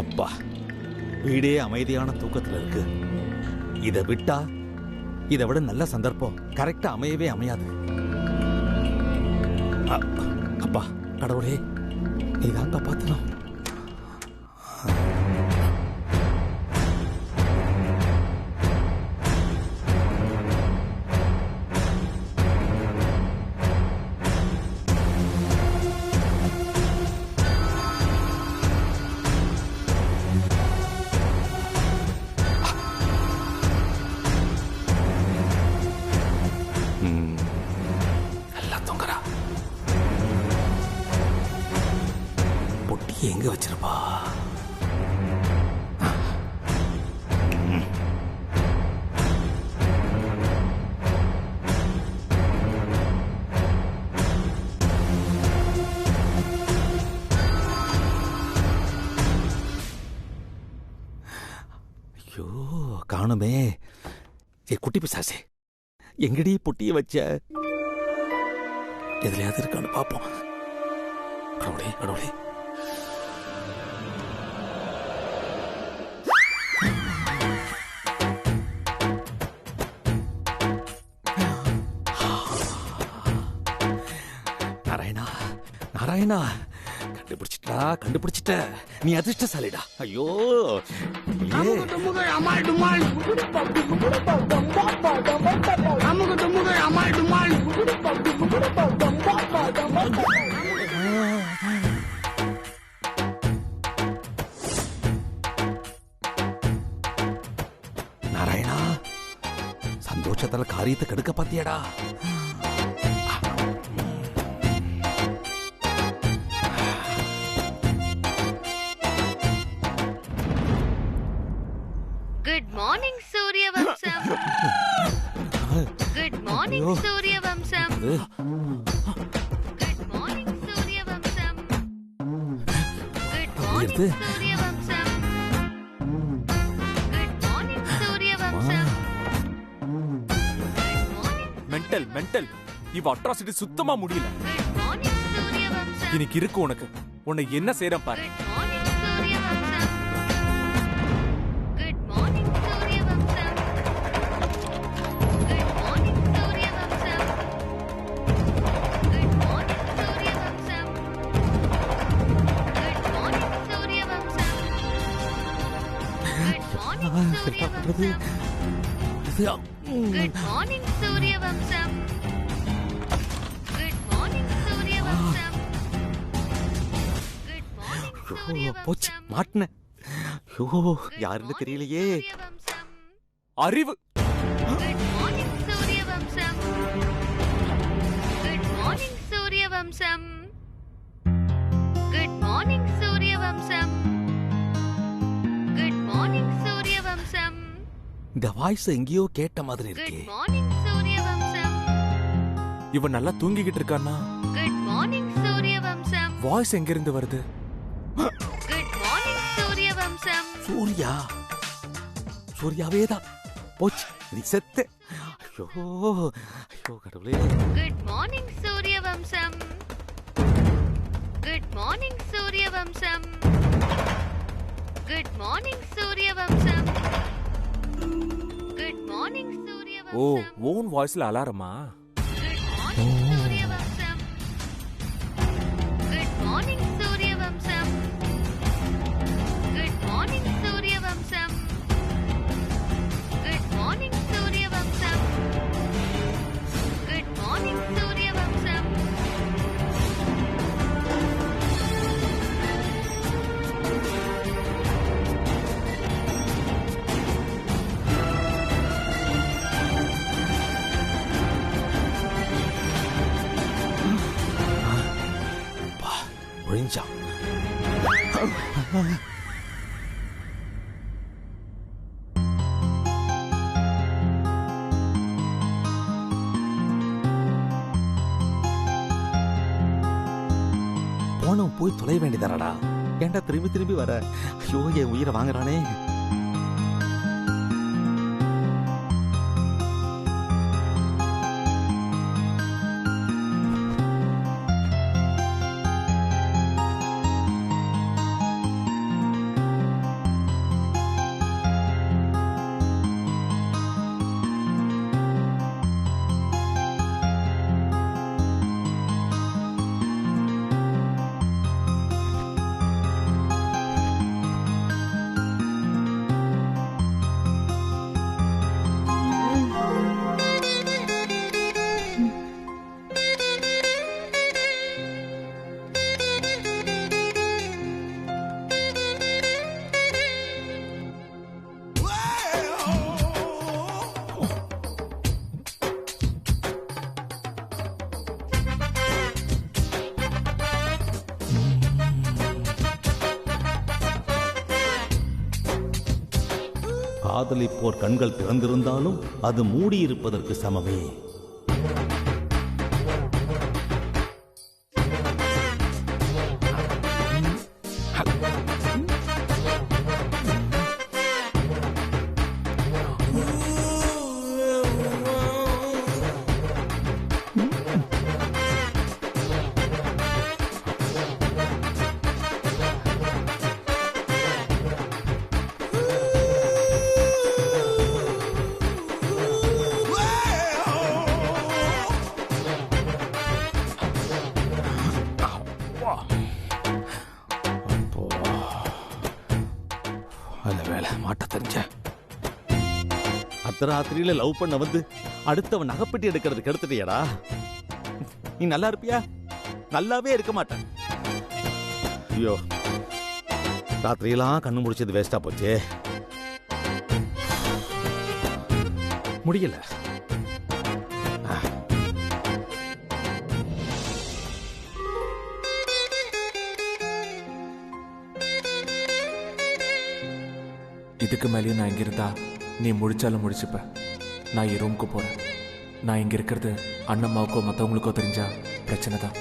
அப்பா, வீடே அமைதியான தூக்கத்துல இருக்கு. இதை விட்டா இதை விட நல்ல சந்தர்ப்பம் கரெக்டா அமையவே அமையாது. அப்பா கடவுளே, நீதான் காப்பாத்தணும். எங்க வச்சிருப்பா? ஐயோ, காணுமே. குட்டி பிசாசே, எங்கடி பொட்டிய வச்ச? எதுலயாவது இருக்கான்னு பாப்போம். கடவுளே கடவுளே. நாராயணா, கண்டுபிடிச்சிட்ட. நீ அதிர்ஷ்டசாலிடா. ஐயோ, நாராயணா, சந்தோஷத்துல காரியத்தை கெடுக்க பாத்தியாடா. Good morning, Surya Vamsam. Good morning, Surya Vamsam. Good morning, Surya Vamsam. Good morning, Surya Vamsam. Good morning, Surya Vamsam. Mental இவ அட்ராசிட்டி சுத்தமா முடியல. Good morning, Surya Vamsam. இன்னைக்கு இருக்கு உனக்கு. உன்னை என்ன செய்றேன் பாரு. Good morning, Surya Vamsam. Good morning, Surya Vamsam. Good morning, Surya Vamsam. Good morning, Surya Vamsam. Good morning, Surya Vamsam. Good morning, Surya Vamsam. Good morning, Surya Vamsam. Good morning, Surya Vamsam. Good morning, Surya போச்சு, Vamsam. மாட்டின. ஐயோ, யாருன்னு தெரியலையே. Surya Vamsam. அறிவு. Good morning, Surya Vamsam. Good morning, Surya Vamsam. Good morning, Surya Vamsam. Good morning, Surya Vamsam. இந்த voice எங்கேயோ கேட்ட மாதிரி Good இருக்கே. morning, Surya Vamsam. இவன் நல்லா தூங்கிக்கிட்டு இருக்கானா? Good morning, Surya Vamsam. Voice எங்க இருந்து வருது? Good morning, Surya Vamsam. சூர்யாவே தான். போச்சு, நீ செத்த. ஐயோ ஐயோ கடவுளே. Good morning, Surya Vamsam. Good morning, Surya Vamsam. Good morning, Surya Vamsam. Good morning, Surya ஓ, Vamsam. ஓன் வாய்ஸ்ல அலாரமா? Good morning, Surya Vamsam. Good morning, Surya Vamsam. Good morning, Surya Vamsam. Good morning, Surya Vamsam. Good morning, Surya Vamsam. ஒழிஞ்சா. போனோம், போய் தொலை வேண்டியதானடா. ஏன்டா திரும்பி திரும்பி வர? ஐயோ, என் உயிரை வாங்குறானே. காதலிப்போர் கண்கள் திறந்திருந்தாலும் அது மூடியிருப்பதற்கு சமமே. மாட்ட தெரிஞ்ச அர்த்தராத்திரியில லவ் பண்ண வந்து அடுத்தவன் நகைப்பெட்டி எடுக்கிறதுக்கு எடுத்துட்டியடா. நீ நல்லா இருப்பியா? நல்லாவே இருக்க மாட்டேன். ஐயோ, ராத்திரியெல்லாம் கண்ணு முடிச்சது வேஸ்டா போச்சே. முடியல. இதுக்கு மேலேயும் நான் இங்க இருந்தா நீ முடிச்சாலும் முடிச்சுப்ப. நான் என் ரூமுக்கு போறேன். நான் இங்க இருக்கிறது அண்ணம்மாவுக்கோ மற்றவங்களுக்கோ தெரிஞ்சா பிரச்சனை தான்.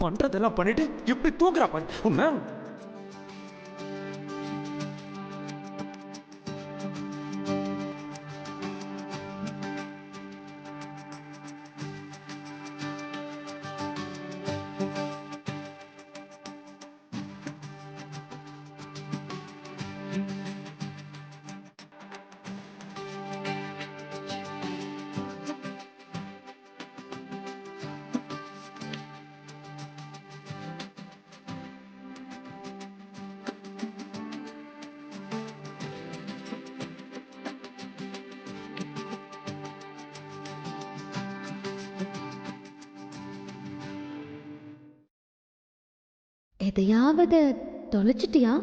பண்றதெல்லாம் பண்ணிட்டு இப்படி தூங்குறா பாரு உன்ன. எதையாவது தொலைச்சிட்டியா?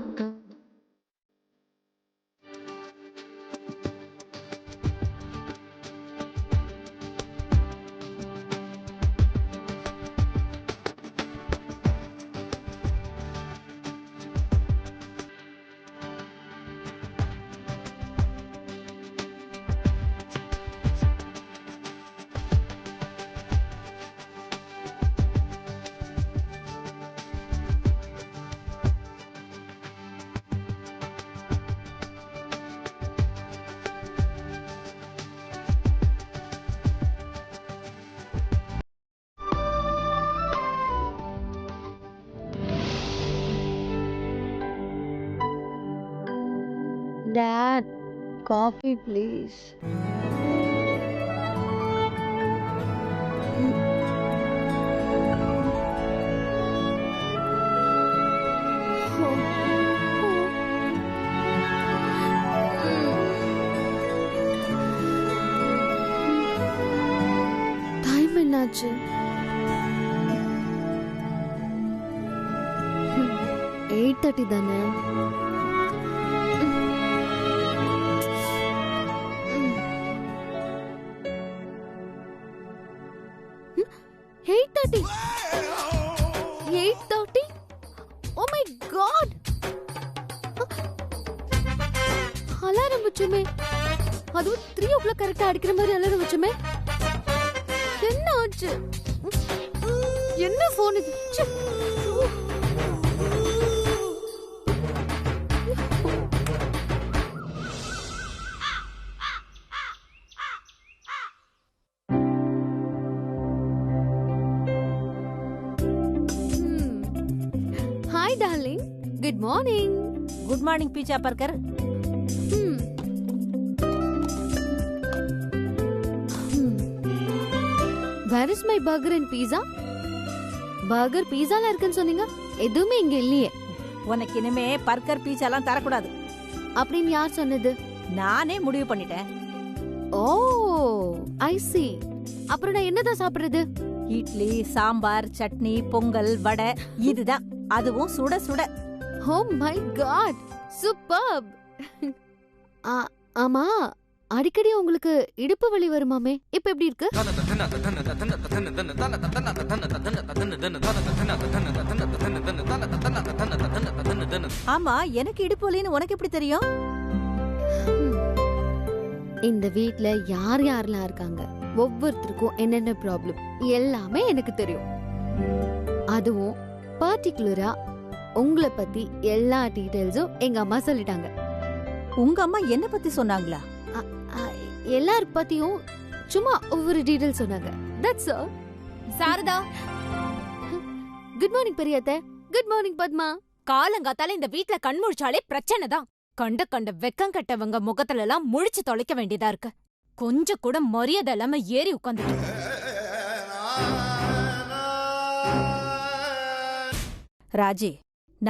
Dad, coffee please. Time என்னாச்சு? 8:30 தானே? அலாரம் வச்சுமே, அதுவும் 3 o'clock கரெக்டா அடிக்கிற மாதிரி அலாரம் வச்சுமே. என்ன ஆச்சு? என்ன போன் இது? Darling. Good morning. Good morning pizza burger. Where is my burger and pizza? Burger பீஸால இருக்குன்னு சொன்னீங்க, எதுவுமே இங்க இல்லையே. உனக்கு இனிமே பர்கர் பீச்சாலாம் தரக்கூடாது அப்படின்னு யார் சொன்னது? நானே முடிவு பண்ணிட்டேன். ஓ ஐ சி. அப்புறம் நான் என்னதான் சாப்பிடுறது? இட்லி, சாம்பார், சட்னி, பொங்கல், வடை, இதுதான். அதுவும் சுட சுட. Oh my god, superb. ஆமா, அடிக்கடி உங்களுக்கு இடுப்பு வலி வருமாமே, இப்ப எப்படி இருக்கு? ஆமா, எனக்கு இடுப்பு வலின்னு உனக்கு எப்படி தெரியும்? இந்த வீட்ல யார் யாரெல்லாம் இருக்காங்க, ஒவ்வொருத்தருக்கும் என்னென்ன ப்ராப்ளம் எல்லாமே எனக்கு தெரியும். அதுவும் பர்டிகுலரா உங்களை பத்தி எல்லா டீடைல்ஸும் எங்க அம்மா சொல்லிட்டாங்க. உங்க அம்மா என்ன பத்தி சொன்னாங்களா? எல்லார பத்தியும் சும்மா ஒவ்வொரு டீடைல் சொன்னாங்க. That's all. Sharada, good morning பெரியத்தை. Good morning Padma. காலங்காத்தால இந்த வீட்ல கண் முழிச்சாலே பிரச்சனை தான். கண்ட கண்ட வெக்கம் கட்டவங்க முகத்துல எல்லாம் முழிச்சு தொலைக்க வேண்டியதா இருக்கு. கொஞ்சம் கூட மரியாதை இல்லாம ஏறி உட்காந்துட்டு. ராஜி,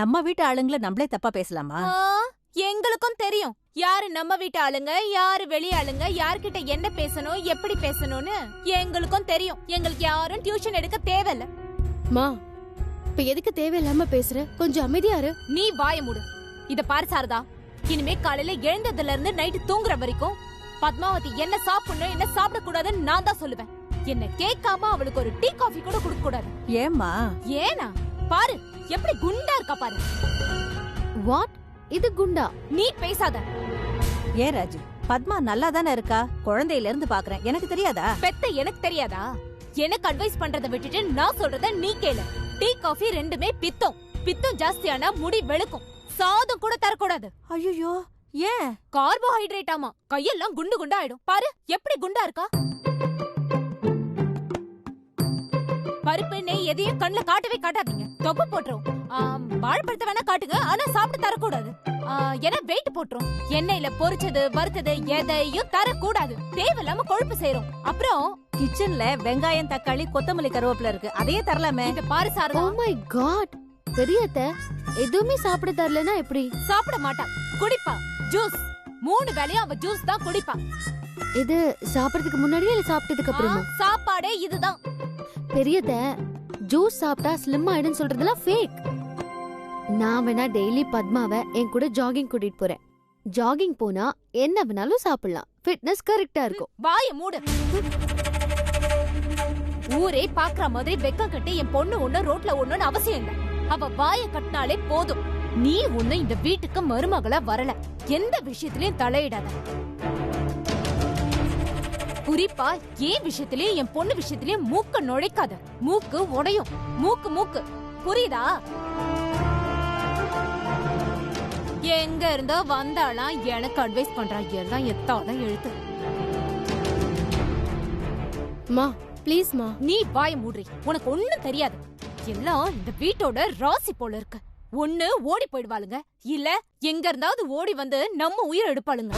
நம்ம வீட்டு ஆளுங்களை நம்மளே தப்பா பேசலாமா? எங்களுக்கும் தெரியும் யாரு நம்ம வீட்டு ஆளுங்க, யாரு வெளிய ஆளுங்க, யார்கிட்ட என்ன பேசணும், எப்படி பேசணும்னு எங்களுக்கும் தெரியும். எங்களுக்கு யாரும் டியூஷன் எடுக்க தேவையில்ல. மா, இப்ப எதுக்கு தேவையில்லாம பேசுற? கொஞ்சம் அமைதியா இரு. நீ வாய மூடு. இத பாரு சாரதா, இனிமே காலையில எழுந்ததுல இருந்து நைட்டு தூங்குற வரைக்கும் பத்மாவதி என்ன சாப்பிடணும் என்ன சாப்பிட கூடாதுன்னு நான் தான் சொல்லுவேன். என்ன கேட்காம அவளுக்கு ஒரு டீ காஃபி கூட கொடுக்க கூடாது. ஏமா? ஏனா பாரு எப்படி குண்டா இருக்கா பாரு. வாட்? இது குண்டா? நீ பேசாத. ஏன் ராஜி, பத்மா நல்லா தானே இருக்கா? குழந்தையில இருந்து பாக்குறேன், எனக்கு தெரியாதா? பெத்த எனக்கு தெரியாதா? எனக்கு அட்வைஸ் பண்றத விட்டுட்டு நான் சொல்றத நீ கேளு. டீ காஃபி ரெண்டுமே பித்தம். பித்தம் ஜாஸ்தியானா முடி வெளுக்கும். சாதம் கூட தரக்கூடாது. ஐயோ, ஏன்? கார்போஹைட்ரேட். ஆமா, கையெல்லாம் குண்டு குண்டா ஆயிடும். பாரு எப்படி குண்டா இருக்கா. பருப்பு நெய் எதையும் கண்ணுல காட்டவே காட்டாதீங்க, தொப்பு போட்டுரும். வாழைப்பழத்தை வேணா காட்டுங்க, ஆனா சாப்பிட்டு தரக்கூடாது. ஏன்னா வெயிட் போட்டுரும். எண்ணெயில பொரிச்சது வறுத்தது எதையும் தரக்கூடாது. தேவையில்லாம கொழுப்பு சேரும். அப்புறம் கிச்சன்ல வெங்காயம், தக்காளி, கொத்தமல்லி, கருவேப்பிலை இருக்கு, அதையே தரலாமே. இத பாரு சாரதா. ஓ மை காட், பெரியத்தை எதுவுமே சாப்பிட தரலனா எப்படி? சாப்பிட மாட்டா, குடிப்பா ஜூஸ். 3 வேளையும் அவ ஜூஸ் தான் குடிப்பா. இது சாப்பிடுறதுக்கு முன்னாடியே இல்ல சாப்பிட்டதுக்கு அப்புறமா? சாப்பாடே இதுதான். பெரியத ஜூஸ் சாப்பிட்டா ஸ்லிம் ஆயிடுன்னு சொல்றதெல்லாம் ஃபேக். நான் வேணா டெய்லி பத்மாவை என் கூட ஜாகிங் கூட்டிட்டு போறேன். ஜாகிங் போனா என்ன வேணாலும் சாப்பிடலாம், ஃபிட்னஸ் கரெக்டா இருக்கும். வாய மூடு. ஊரே பாக்குற மாதிரி வெக்கம் கட்டி என் பொண்ணு ஒண்ணு ரோட்ல ஒண்ணுன்னு அவசியம் இல்ல. அவ வாய கட்டினாலே போதும். நீ ஒண்ணு இந்த வீட்டுக்கு மருமகளா வரல. எந்த விஷயத்திலயும் தலையிடாத. குறிப்பா ஏன் விஷயத்திலயும் என் பொண்ணு விஷயத்திலயும் மூக்க நுழைக்காத. மூக்கு உடையும். மூக்கு புரியுதா? எங்க இருந்தோ வந்தாலாம் எனக்கு அட்வைஸ் பண்றா. எல்லாம் எத்தாதான் எழுத்து. மா ப்ளீஸ் மா. நீ வாய மூடுறி. உனக்கு ஒண்ணும் தெரியாது. எல்லாம் இந்த வீட்டோட ராசி போல இருக்கு. ஒண்ணு ஓடி போயிடுவாளுங்க, இல்ல எங்க இருந்தாவது ஓடி வந்து நம்ம உயிர் எடுப்பாளுங்க.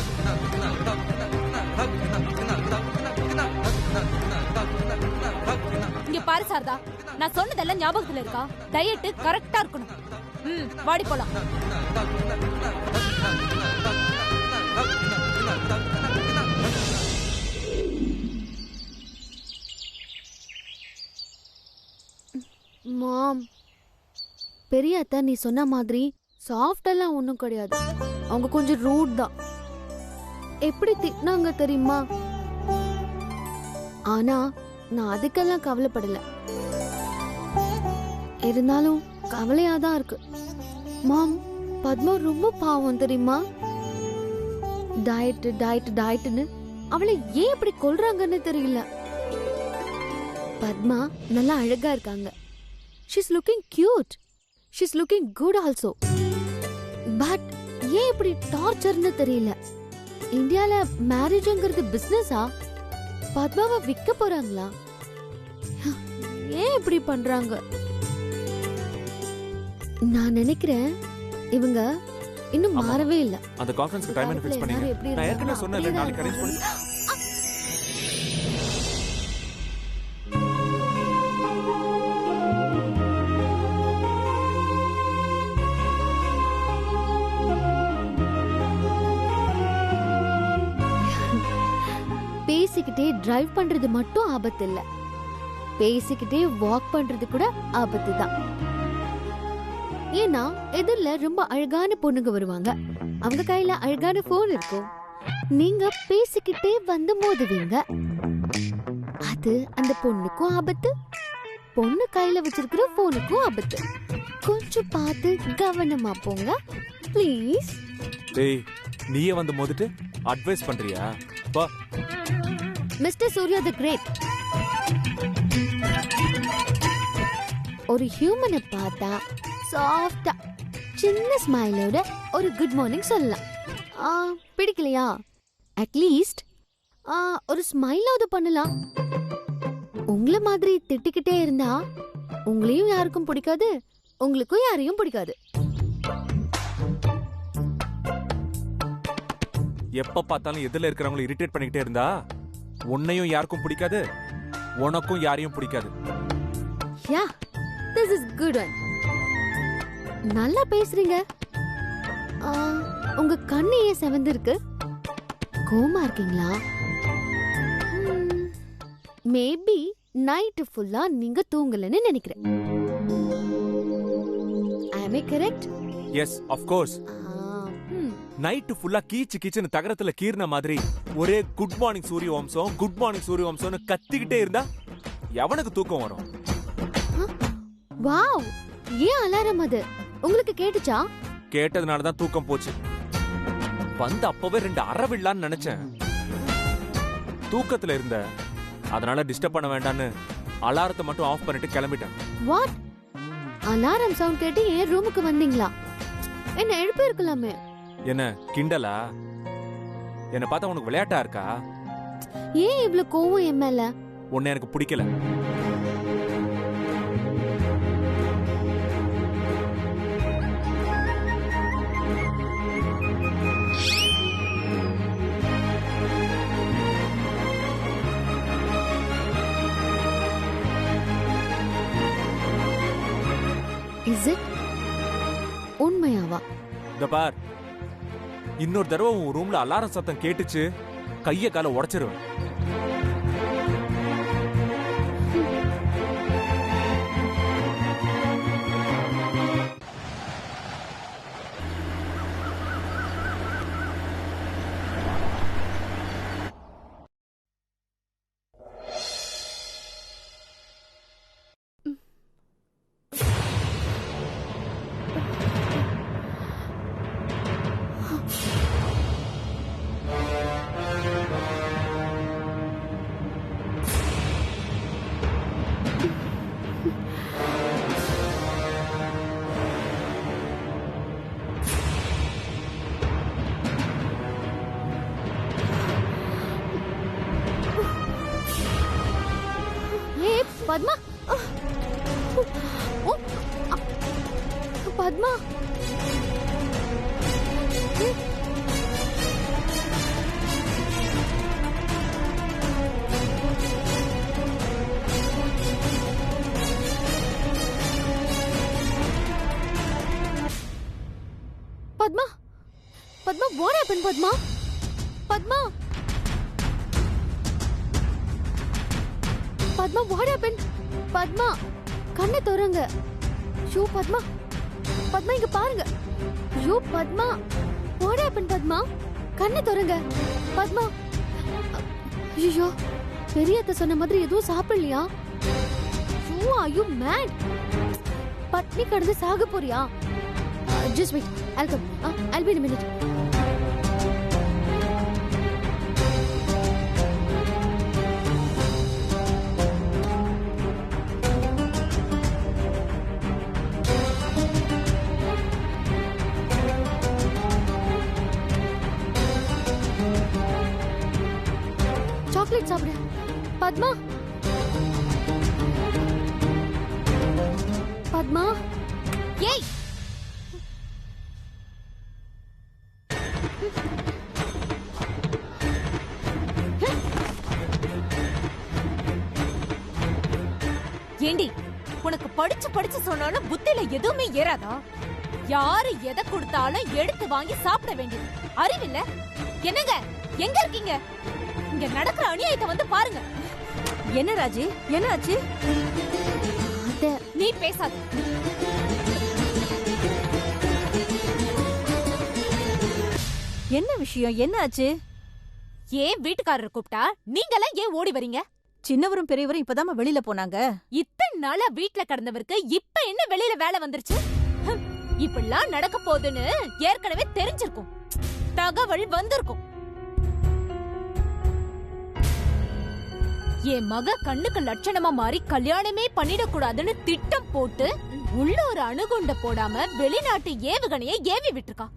இங்க பாரு சாரதா, நான் சொன்னதெல்லாம் ஞாபகத்துல இருக்கா? டயட் கரெக்டா இருக்கணும். வாடி போலாம். மாம், பெரியத்த நீ சொன்ன மாதிரி சாஃப்ட் எல்லாம் ஒண்ணும் கிடையாது. அவங்க கொஞ்சம் ரூட் தான். எப்படி திட்டினாங்க தெரியுமா? ஆனா நான் அதுக்கெல்லாம் கவலைப்படல. இருந்தாலும் கவலையாதான் இருக்கு. மாம், பத்மா ரொம்ப பாவம் தெரியுமா? டயட் டயட் டயட்னு அவளை ஏன் இப்படி கொல்றாங்கன்னு தெரியல. பத்மா நல்லா அழகா இருக்காங்க. She's looking cute. She's looking good also. But ஏன் இப்படி டார்ச்சர்னு தெரியல. இந்தியால மேரேஜ்ங்கிறது பிசினஸா? பத்மாவை விற்க போறாங்களா? ஏன் இப்படி பண்றாங்க? நான் நினைக்கிறேன் இவங்க இன்னும் ஆமா. மாறவே இல்ல. அந்த கான்ஃபரன்ஸ்க்கு டைம் ஃபிக்ஸ் பண்ணீங்க. எல்லாரும் எப்படி நான் ஏற்கனவே இருந்தாங்களோ சொன்னேன்ல அப்படியே நாளைக்கு தான் அரேஞ்ச் பண்ணி. பேசிக்கிட்டே டிரைவ் பண்றது மட்டும் ஆபத்து இல்ல, பேசிக்கிட்டே வாக் பண்றது கூட ஆபத்து தான். ஏன்னா எதிரில ரொம்ப அழகான பொண்ணுங்க வருவாங்க, அவங்க கையில அழகான போன் இருக்கும், நீங்க பேசிக்கிட்டே வந்து மோதுவீங்க. அது அந்த பொண்ணுக்கும் ஆபத்து, பொண்ணு கையில வச்சிருக்கிற போனுக்கும் ஆபத்து. கொஞ்சம் பார்த்து கவனமா போங்க ப்ளீஸ். டேய் நீயே வந்து மோதிட்டு அட்வைஸ் பண்றியா? பா மிஸ்டர் சூர்யா தி கிரேட், ஒரு ஹியூமனை பார்த்தா சாஃப்டா சின்ன ஸ்மைலோட ஒரு குட் மார்னிங் சொல்லலாம். பிடிக்கலையா அட்லீஸ்ட் ஒரு ஸ்மைலாவது பண்ணலாம். உங்களை மாதிரி திட்டிக்கிட்டே இருந்தா உங்களையும் யாருக்கும் பிடிக்காது, உங்களுக்கும் யாரையும் பிடிக்காது. எப்ப பார்த்தாலும் எதிரில இருக்கிறவங்களை இரிட்டேட் பண்ணிக்கிட்டே இருந்தா உன்னையும் யாருக்கும் பிடிக்காது, உனக்கும் யாரையும் பிடிக்காது. Yeah this is good one. நல்லா பேசுறீங்க. உங்க கண்ணு ஏன் செவந்து இருக்கு? கோமா இருக்கீங்களா? மேபி நைட் ஃபுல்லா நீங்க தூங்கலன்னு நினைக்கிறேன். am I correct? Yes of course. Night ஃபுல்லா கீச்சு கீச்சுன்னு தகரத்துல கீர்ன மாதிரி ஒரே குட் மார்னிங் சூரிய வம்சம் குட் மார்னிங் சூரிய வம்சம்னு கத்திக்கிட்டே இருந்தா எவனுக்கு தூக்கம் வரும்? வாவ், ஏன் அலாரம் அது உங்களுக்கு கேட்டுச்சா? கேட்டதுனால தான் தூக்கம் போச்சு. வந்து அப்பவே 2 அரவில்லான்னு நினைச்சேன். தூக்கத்துல இருந்த, அதனால டிஸ்டர்ப் பண்ண வேண்டான்னு அலாரத்தை மட்டும் ஆஃப் பண்ணிட்டு கிளம்பிட்டேன். வாட்? அலாரம் சவுண்ட் கேட்டு ஏன் ரூமுக்கு வந்தீங்களா? என்ன எழுப்பி இருக்கலாமே. என்ன கிண்டலா? என்ன பார்த்தா உனக்கு விளையாட்டா இருக்கா? ஏன் இவ்ளோ கோவம் என் மேல? உன்னை எனக்கு பிடிக்கல. Is it? உண்மையாவா? இந்த பார், இன்னொரு தடவை உன் ரூம்ல அலாரம் சத்தம் கேட்டுச்சு கைய கால உடைச்சிருவேன். Padma, Padma, Padma, Padma, what happened, Padma? Padma, Padma, what happened? Padma, கண்ணை தோறங்க. ஷோ பத்மா, பத்மா இங்க பாருங்க. Show Padma, what happened, Padma? கண்ணை தோறங்க. பத்மா, ஐயோ, பெரியத்த சொன்ன மாதிரி எதுவும் சாப்பிடலையா? So, are you mad? பத்னி கடந்து சாக போறியா? Just wait, I'll come. I'll be in a minute. Chocolate சாப்பிடு. பத்மா, பத்மா, ஏய் ஏண்டி உனக்கு படிச்சு படிச்சு சொன்னாலும் புத்தில எதுவுமே ஏறாதா? யாரு எதை கொடுத்தாலும் எடுத்து வாங்கி சாப்பிட வேண்டியது அறிவில்ல? என்னங்க எங்க இருக்கீங்க? இங்க நடக்கிற அநியாயத்தை வந்து பாருங்க. என்ன ராஜி, என்ன ஆச்சு? நீ பேசாத. என்ன விஷயம், என்ன ஆச்சு? ஏன் வீட்டுக்காரர் கூப்பிட்டா நீங்களாம் ஏன் ஓடி வரீங்க? சின்னவரும் பெரியவரும் இப்பதான் வெளியில போனாங்க. இத்தனை நாளா வீட்ல கிடந்தவருக்கு இப்ப என்ன வெளியில வேலை வந்துருச்சு? இப்படிலாம் நடக்க போகுதுன்னு ஏற்கனவே தெரிஞ்சிருக்கும், தகவல் வந்திருக்கும். என் மக கண்ணுக்கு லட்சணமா மாறி கல்யாணமே பண்ணிடக்கூடாதுன்னு திட்டம் போட்டு உள்ள ஒரு அணுகுண்ட போடாம வெளிநாட்டு ஏவுகணையை ஏவி விட்டுருக்கா.